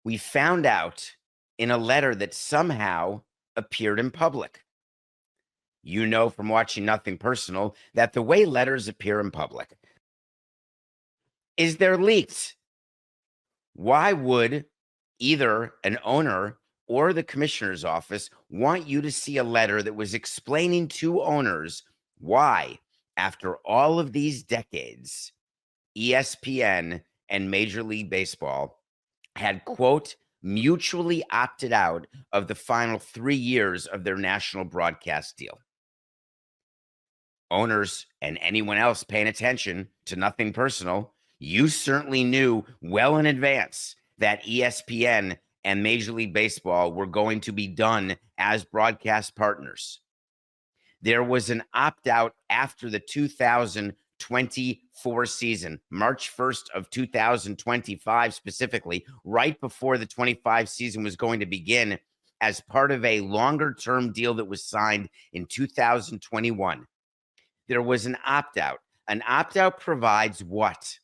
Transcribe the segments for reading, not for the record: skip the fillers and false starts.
We found out in a letter that somehow appeared in public. You know from watching Nothing Personal that the way letters appear in public is they're leaked. Why would either an owner or the commissioner's office want you to see a letter that was explaining to owners why, after all of these decades, ESPN and Major League Baseball had, quote, mutually opted out of the final 3 years of their national broadcast deal? Owners and anyone else paying attention to Nothing Personal, you certainly knew well in advance that ESPN and Major League Baseball were going to be done as broadcast partners. There was an opt-out after the 2024 season, March 1st of 2025 specifically, right before the 25 season was going to begin, as part of a longer-term deal that was signed in 2021. There was an opt-out. An opt-out provides what?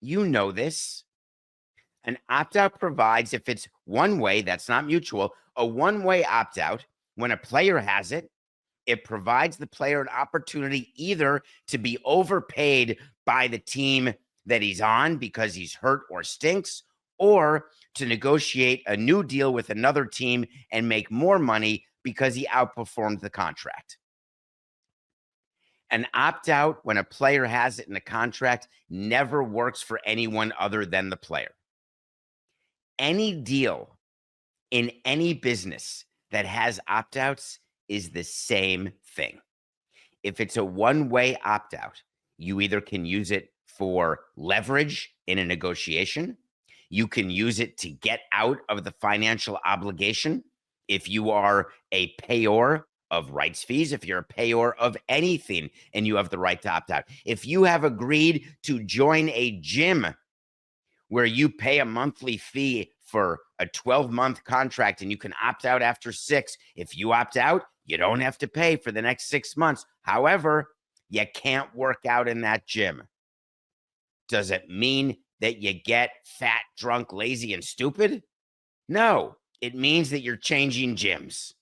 You know this. An opt-out provides, if it's one way, that's not mutual, a one-way opt-out, when a player has it, it provides the player an opportunity either to be overpaid by the team that he's on because he's hurt or stinks, or to negotiate a new deal with another team and make more money because he outperformed the contract. An opt-out, when a player has it in a contract, never works for anyone other than the player. Any deal in any business that has opt-outs is the same thing. If it's a one-way opt-out, you either can use it for leverage in a negotiation, you can use it to get out of the financial obligation if you are a payor of rights fees, if you're a payor of anything and you have the right to opt out. If you have agreed to join a gym where you pay a monthly fee for a 12-month contract and you can opt out after 6, if you opt out, you don't have to pay for the next 6 months. However, you can't work out in that gym. Does it mean that you get fat, drunk, lazy, and stupid? No, it means that you're changing gyms.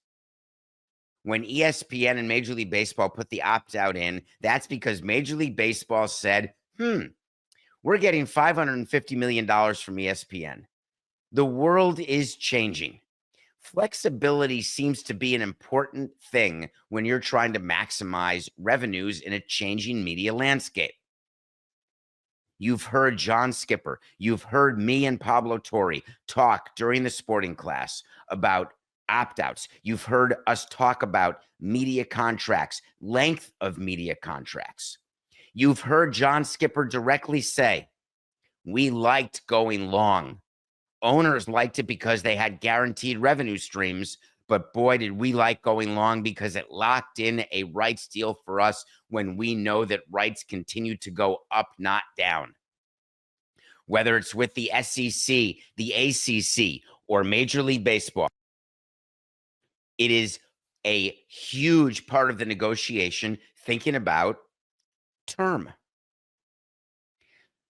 When ESPN and Major League Baseball put the opt-out in, that's because Major League Baseball said, we're getting $550 million from ESPN. The world is changing. Flexibility seems to be an important thing when you're trying to maximize revenues in a changing media landscape. You've heard John Skipper, you've heard me and Pablo Torre talk during the sporting class about opt-outs. You've heard us talk about media contracts, length of media contracts. You've heard John Skipper directly say, we liked going long. Owners liked it because they had guaranteed revenue streams, but boy, did we like going long because it locked in a rights deal for us when we know that rights continue to go up, not down. Whether it's with the SEC, the ACC, or Major League Baseball, it is a huge part of the negotiation thinking about term.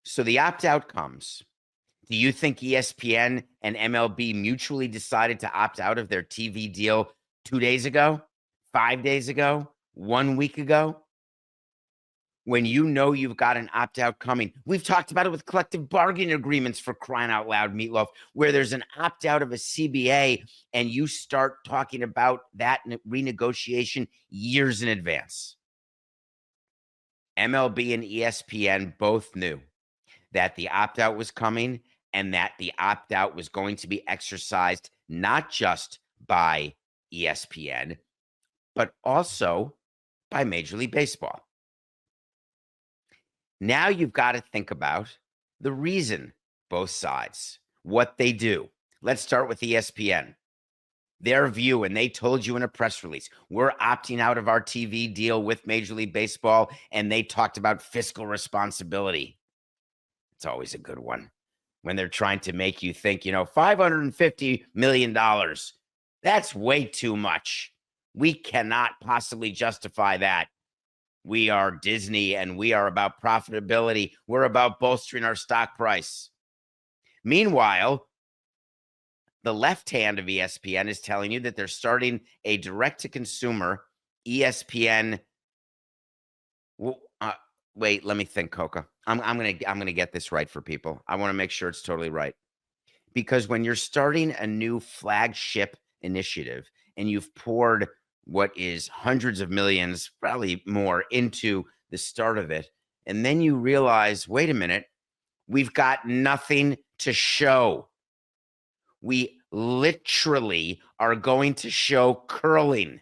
So the opt-out comes. Do you think ESPN and MLB mutually decided to opt out of their TV deal 2 days ago, 5 days ago, 1 week ago? When you know you've got an opt-out coming. We've talked about it with collective bargaining agreements, for crying out loud, Meatloaf, where there's an opt-out of a CBA and you start talking about that renegotiation years in advance. MLB and ESPN both knew that the opt-out was coming and that the opt-out was going to be exercised not just by ESPN, but also by Major League Baseball. Now you've got to think about the reason, both sides, what they do. Let's start with ESPN. Their view, and they told you in a press release, we're opting out of our TV deal with Major League Baseball, and they talked about fiscal responsibility. It's always a good one when they're trying to make you think, $550 million, that's way too much. We cannot possibly justify that. We are Disney and we are about profitability. We're about bolstering our stock price. Meanwhile, The left hand of ESPN is telling you that they're starting a direct-to-consumer ESPN. Wait, let me think, Coca. I'm gonna get this right for people. I want to make sure it's totally right. Because when you're starting a new flagship initiative and you've poured what is hundreds of millions, probably more, into the start of it, and then you realize, wait a minute, we've got nothing to show. We literally are going to show curling.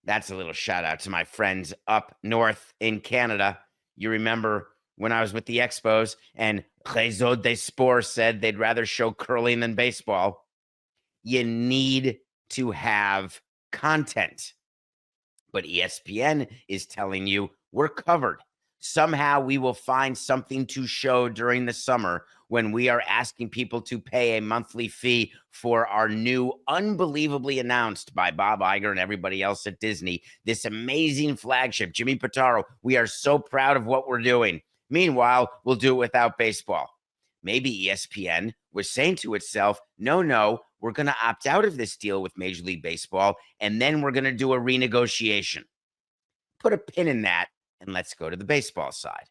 That's a little shout out to my friends up north in Canada. You remember when I was with the Expos and Réseau des Sports said they'd rather show curling than baseball. You need to have content. But ESPN is telling you we're covered. Somehow we will find something to show during the summer when we are asking people to pay a monthly fee for our new, unbelievably announced by Bob Iger and everybody else at Disney, this amazing flagship, Jimmy Pitaro. We are so proud of what we're doing. Meanwhile, we'll do it without baseball. Maybe ESPN was saying to itself, no, we're going to opt out of this deal with Major League Baseball, and then we're going to do a renegotiation. Put a pin in that, and let's go to the baseball side.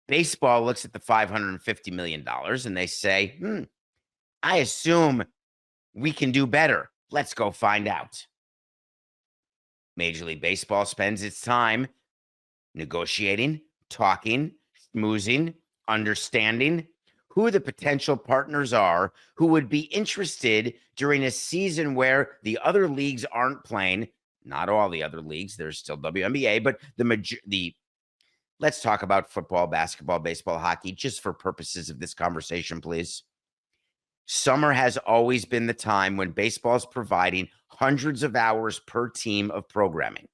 Baseball looks at the $550 million, and they say, I assume we can do better. Let's go find out. Major League Baseball spends its time negotiating, talking, schmoozing, understanding who the potential partners are who would be interested during a season where the other leagues aren't playing. Not all the other leagues. There's still WNBA, but let's talk about football, basketball, baseball, hockey, just for purposes of this conversation, please. Summer has always been the time when baseball is providing hundreds of hours per team of programming.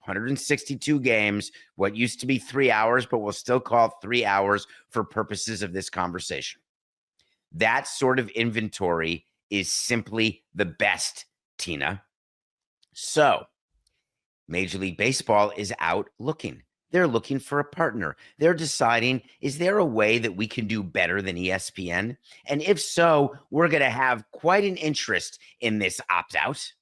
162 games, what used to be 3 hours, but we'll still call it 3 hours for purposes of this conversation. That sort of inventory is simply the best, Tina. So, Major League Baseball is out looking. They're looking for a partner. They're deciding, is there a way that we can do better than ESPN? And if so, we're going to have quite an interest in this opt-out.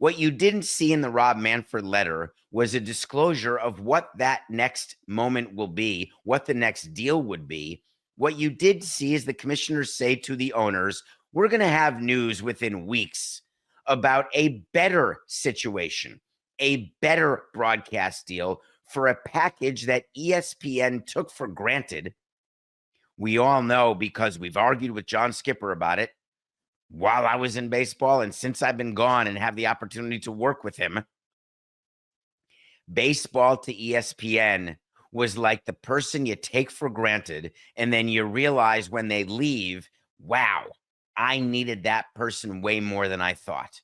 What you didn't see in the Rob Manfred letter was a disclosure of what that next moment will be, what the next deal would be. What you did see is the commissioners say to the owners, we're going to have news within weeks about a better situation, a better broadcast deal for a package that ESPN took for granted. We all know, because we've argued with John Skipper about it while I was in baseball and since I've been gone and have the opportunity to work with him. Baseball to ESPN was like the person you take for granted, and then you realize when they leave, wow, I needed that person way more than I thought.